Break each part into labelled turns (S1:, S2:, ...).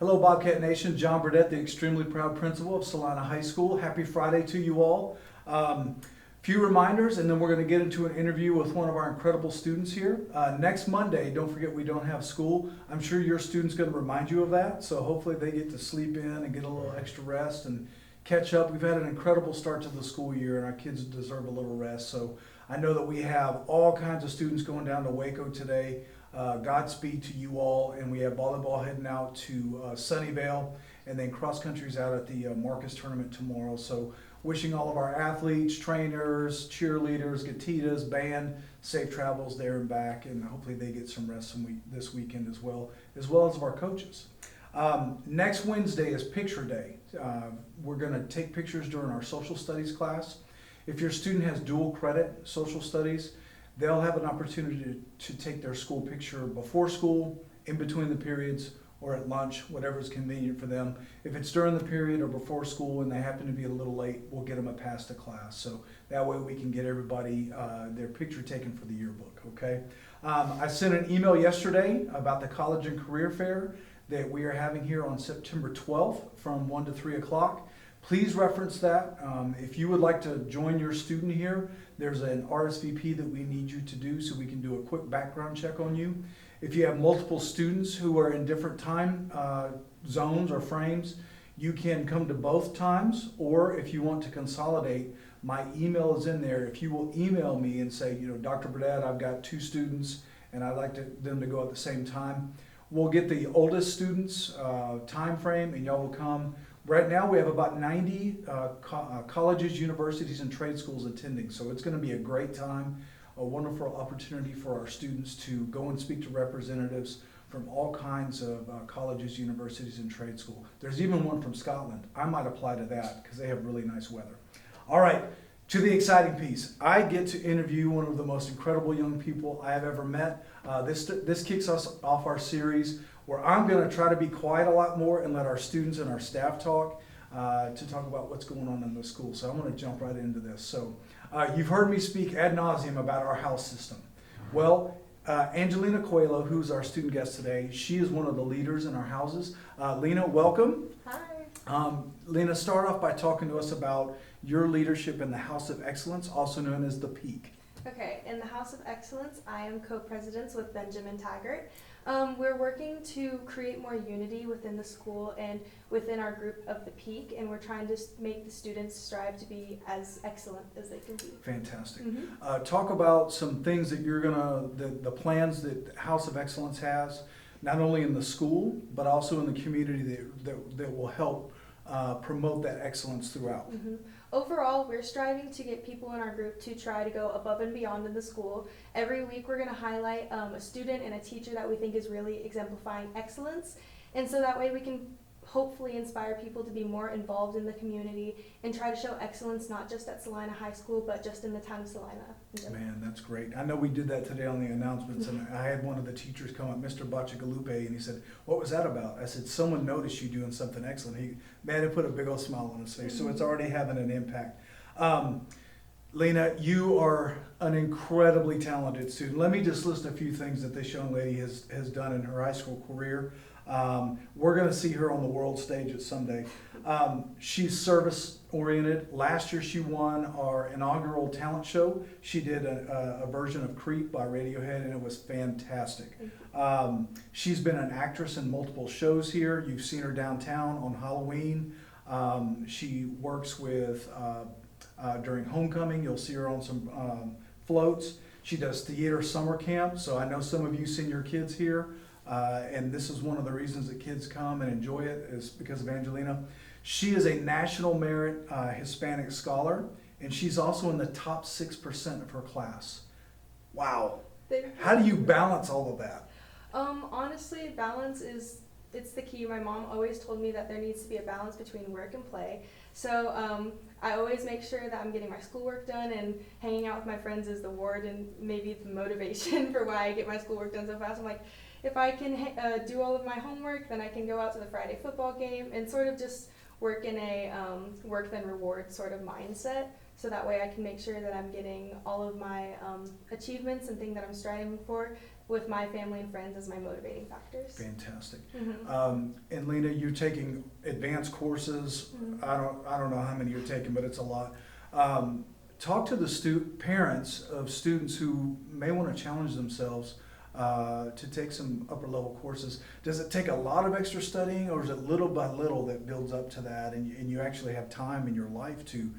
S1: Hello, Bobcat Nation. John Burdett, the extremely proud principal of Salina High School. Happy Friday to you all. Few reminders, and then we're going to get into an interview with one of our incredible students here. Next Monday, don't forget we don't have school. I'm sure your student's going to remind you of that, so hopefully they get to sleep in and get a little extra rest and catch up. We've had an incredible start to the school year, and our kids deserve a little rest. So I know that we have all kinds of students going down to Waco today. Godspeed to you all, and we have volleyball heading out to Sunnyvale, and then cross country's out at the Marcus tournament tomorrow. So wishing all of our athletes, trainers, cheerleaders, gatitas, band, safe travels there and back, and hopefully they get some rest this weekend as well as our coaches. Next Wednesday is Picture Day. We're going to take pictures during our social studies class. If your student has dual credit social studies, they'll have an opportunity to take their school picture before school, in between the periods, or at lunch, whatever is convenient for them. If it's during the period or before school and they happen to be a little late, we'll get them a pass to class. So that way we can get everybody their picture taken for the yearbook, okay? I sent an email yesterday about the College and Career Fair that we are having here on September 12th from 1 to 3 o'clock. Please reference that. If you would like to join your student here, there's an RSVP that we need you to do so we can do a quick background check on you. If you have multiple students who are in different time zones or frames, you can come to both times, or if you want to consolidate, my email is in there. If you will email me and say, Dr. Burdett, I've got 2 students and I'd like them to go at the same time, we'll get the oldest students' time frame and y'all will come. Right now we have about 90 colleges, universities, and trade schools attending, so it's going to be a great time, a wonderful opportunity for our students to go and speak to representatives from all kinds of colleges, universities, and trade school. There's even one from Scotland. I might apply to that because they have really nice weather. All right, to the exciting piece. I get to interview one of the most incredible young people I have ever met. This kicks us off our series where I'm going to try to be quiet a lot more and let our students and our staff talk to talk about what's going on in the school. So I'm going to jump right into this. So you've heard me speak ad nauseum about our house system. Well, Angelina Coelho, who's our student guest today, she is one of the leaders in our houses. Lena, welcome.
S2: Hi.
S1: Lena, start off by talking to us about your leadership in the House of Excellence, also known as the Peak.
S2: Okay, in the House of Excellence, I am co-president with Benjamin Taggart. We're working to create more unity within the school and within our group of the Peak, and we're trying to make the students strive to be as excellent as they can be.
S1: Fantastic.
S2: Mm-hmm.
S1: Talk about some things that you're the plans that House of Excellence has, not only in the school, but also in the community that will help promote that excellence throughout.
S2: Mm-hmm. Overall, we're striving to get people in our group to try to go above and beyond in the school. Every week we're going to highlight a student and a teacher that we think is really exemplifying excellence, and so that way we can hopefully inspire people to be more involved in the community and try to show excellence not just at Salina High School but just in the town of Salina.
S1: Man, that's great. I know we did that today on the announcements, and I had one of the teachers come up, Mr. Bachagalupe, and he said, "What was that about?" I said, "Someone noticed you doing something excellent." It put a big old smile on his face, so it's already having an impact. Lena, you are an incredibly talented student. Let me just list a few things that this young lady has done in her high school career. We're going to see her on the world stage at someday. She's service oriented. Last year she won our inaugural talent show. She did a version of Creep by Radiohead, and it was fantastic. She's been an actress in multiple shows here. You've seen her downtown on Halloween. She works with during homecoming. You'll see her on some floats. She does theater summer camp, so I know some of you send your kids here. And this is one of the reasons that kids come and enjoy it is because of Angelina. She is a National Merit Hispanic Scholar, and she's also in the top 6% of her class. Wow. How do you balance all of that?
S2: Honestly, balance it's the key. My mom always told me that there needs to be a balance between work and play. So I always make sure that I'm getting my schoolwork done, and hanging out with my friends is the reward and maybe the motivation for why I get my schoolwork done so fast. I'm like, if I can do all of my homework, then I can go out to the Friday football game and sort of just work in a work then reward sort of mindset. So that way I can make sure that I'm getting all of my achievements and things that I'm striving for with my family and friends as my motivating factors.
S1: Fantastic.
S2: Mhm.
S1: And Lena, you're taking advanced courses.
S2: Mhm.
S1: I don't know how many you're taking, but it's a lot. Talk to the parents of students who may want to challenge themselves to take some upper level courses. Does it take a lot of extra studying, or is it little by little that builds up to that, and you actually have time in your life to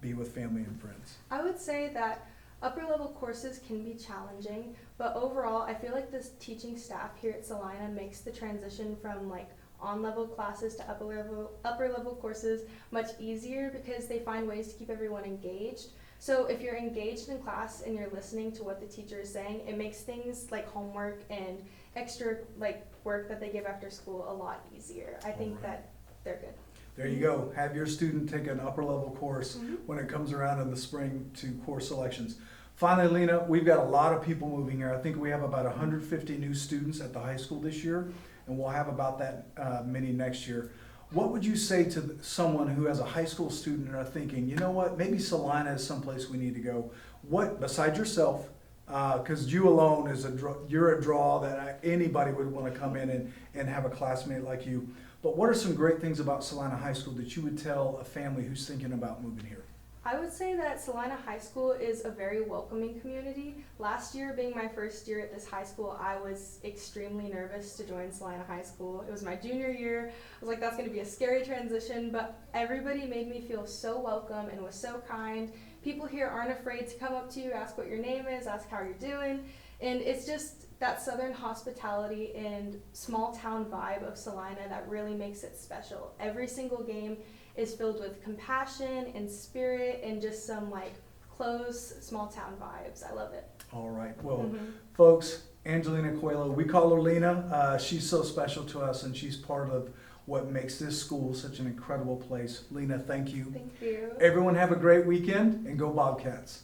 S1: be with family and friends?
S2: I would say that upper level courses can be challenging, but overall, I feel like this teaching staff here at Salina makes the transition from like on-level classes to upper level courses much easier because they find ways to keep everyone engaged. So if you're engaged in class and you're listening to what the teacher is saying, it makes things like homework and extra like work that they give after school a lot easier. I think
S1: Alright.
S2: that they're good.
S1: There you go. Have your student take an upper level course
S2: Mhm.
S1: when it comes around in the spring to course selections. Finally, Lena, we've got a lot of people moving here. I think we have about 150 new students at the high school this year, and we'll have about that many next year. What would you say to someone who has a high school student and are thinking, you know what, maybe Salina is someplace we need to go? What, besides yourself, because you alone is you're a draw that anybody would want to come in and have a classmate like you. But what are some great things about Salina High School that you would tell a family who's thinking about moving here?
S2: I would say that Salina High School is a very welcoming community. Last year, being my first year at this high school, I was extremely nervous to join Salina High School. It was my junior year. I was like, that's going to be a scary transition, but everybody made me feel so welcome and was so kind. People here aren't afraid to come up to you, ask what your name is, ask how you're doing, and it's just that southern hospitality and small town vibe of Salina that really makes it special. Every single game is filled with compassion and spirit and just some like close small town vibes. I love it.
S1: All right. Well,
S2: Mhm.
S1: folks, Angelina Coelho, we call her Lena. She's so special to us, and she's part of what makes this school such an incredible place. Lena, thank you.
S2: Thank you.
S1: Everyone have a great weekend, and go Bobcats.